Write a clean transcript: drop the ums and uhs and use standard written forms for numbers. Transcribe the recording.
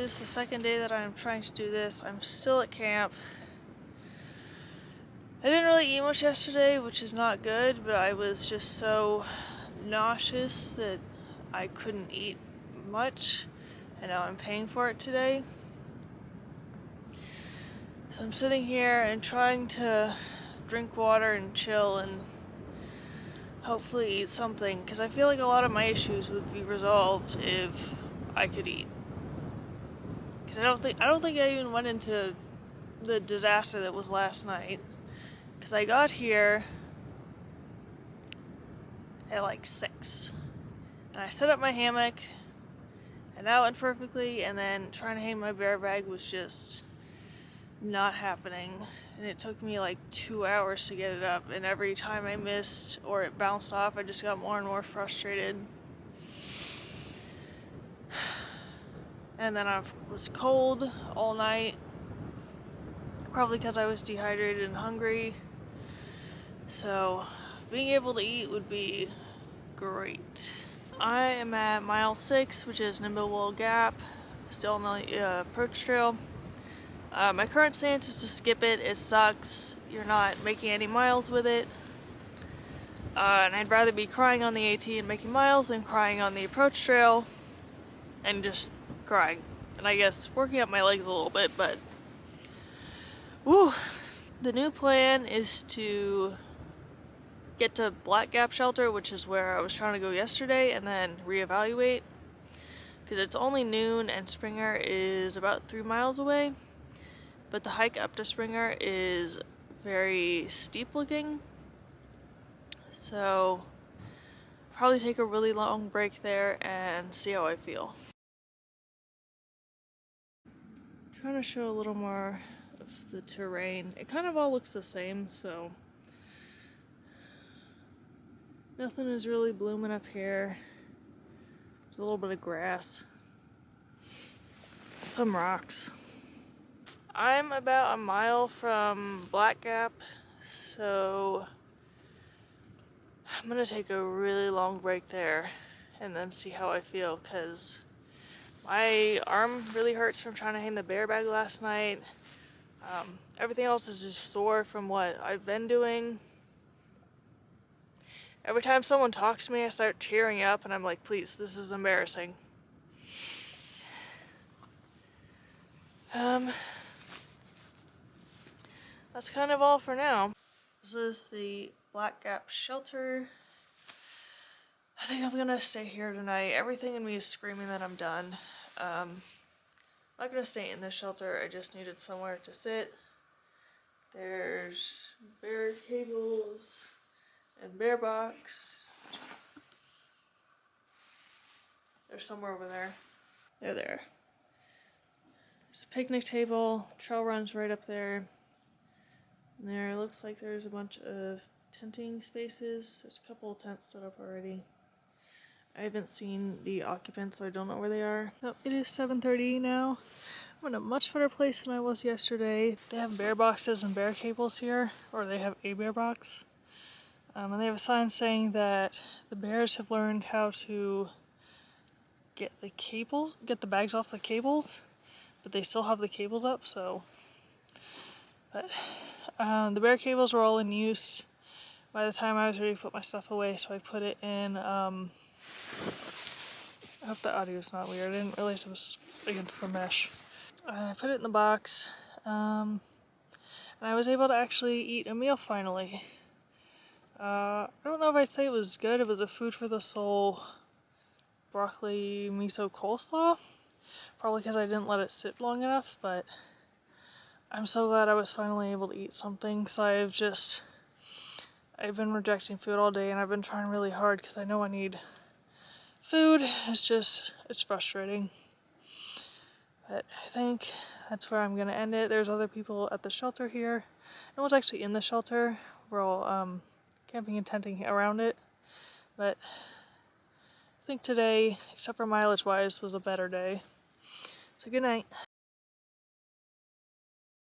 is the second day that I'm trying to do this. I'm still at camp. I didn't really eat much yesterday, which is not good, but I was just so nauseous that I couldn't eat much, and now I'm paying for it today. So I'm sitting here and trying to drink water and chill and hopefully eat something, because I feel like a lot of my issues would be resolved if I could eat. Because I don't think I even went into the disaster that was last night. Because I got here at like 6. And I set up my hammock, and that went perfectly, and then trying to hang my bear bag was just not happening. And it took me like 2 hours to get it up, and every time I missed or it bounced off, I just got more and more frustrated. And then I was cold all night, probably because I was dehydrated and hungry. So being able to eat would be great. I am at mile 6, which is Nimblewell Gap, still on the approach trail. My current stance is to skip it. It sucks. You're not making any miles with it. And I'd rather be crying on the AT and making miles than crying on the approach trail and just crying. And I guess working up my legs a little bit, but woo! The new plan is to get to Black Gap Shelter, which is where I was trying to go yesterday, and then reevaluate. Because it's only noon and Springer is about 3 miles away. But the hike up to Springer is very steep looking. So probably take a really long break there and see how I feel. Trying to show a little more of the terrain. It kind of all looks the same, so nothing is really blooming up here. There's a little bit of grass. Some rocks. I'm about a mile from Black Gap, so I'm gonna take a really long break there and then see how I feel, because my arm really hurts from trying to hang the bear bag last night. Everything else is just sore from what I've been doing. Every time someone talks to me, I start tearing up, and I'm like, please, this is embarrassing. That's kind of all for now. This is the Black Gap Shelter. I think I'm gonna stay here tonight. Everything in me is screaming that I'm done. I'm not gonna stay in this shelter. I just needed somewhere to sit. There's bear cables and bear box. They're somewhere over there. They're there. There's a picnic table. Trail runs right up there. And there looks like there's a bunch of tenting spaces. There's a couple of tents set up already. I haven't seen the occupants, so I don't know where they are. So it is 7:30 now. I'm in a much better place than I was yesterday. They have bear boxes and bear cables here, or they have a bear box. And they have a sign saying that the bears have learned how to get the bags off the cables, but they still have the cables up, so. But the bear cables were all in use by the time I was ready to put my stuff away, so I put it in, I hope the audio's not weird. I didn't realize it was against the mesh. I put it in the box, and I was able to actually eat a meal finally. I don't know if I'd say it was good. It was a food for the soul broccoli miso coleslaw. Probably because I didn't let it sit long enough, but I'm so glad I was finally able to eat something. So I've been rejecting food all day, and I've been trying really hard because I know I need food. It's frustrating. But I think that's where I'm gonna end it. There's other people at the shelter here. No one's actually in the shelter. We're all camping and tenting around it. But I think today, except for mileage wise, was a better day. So good night.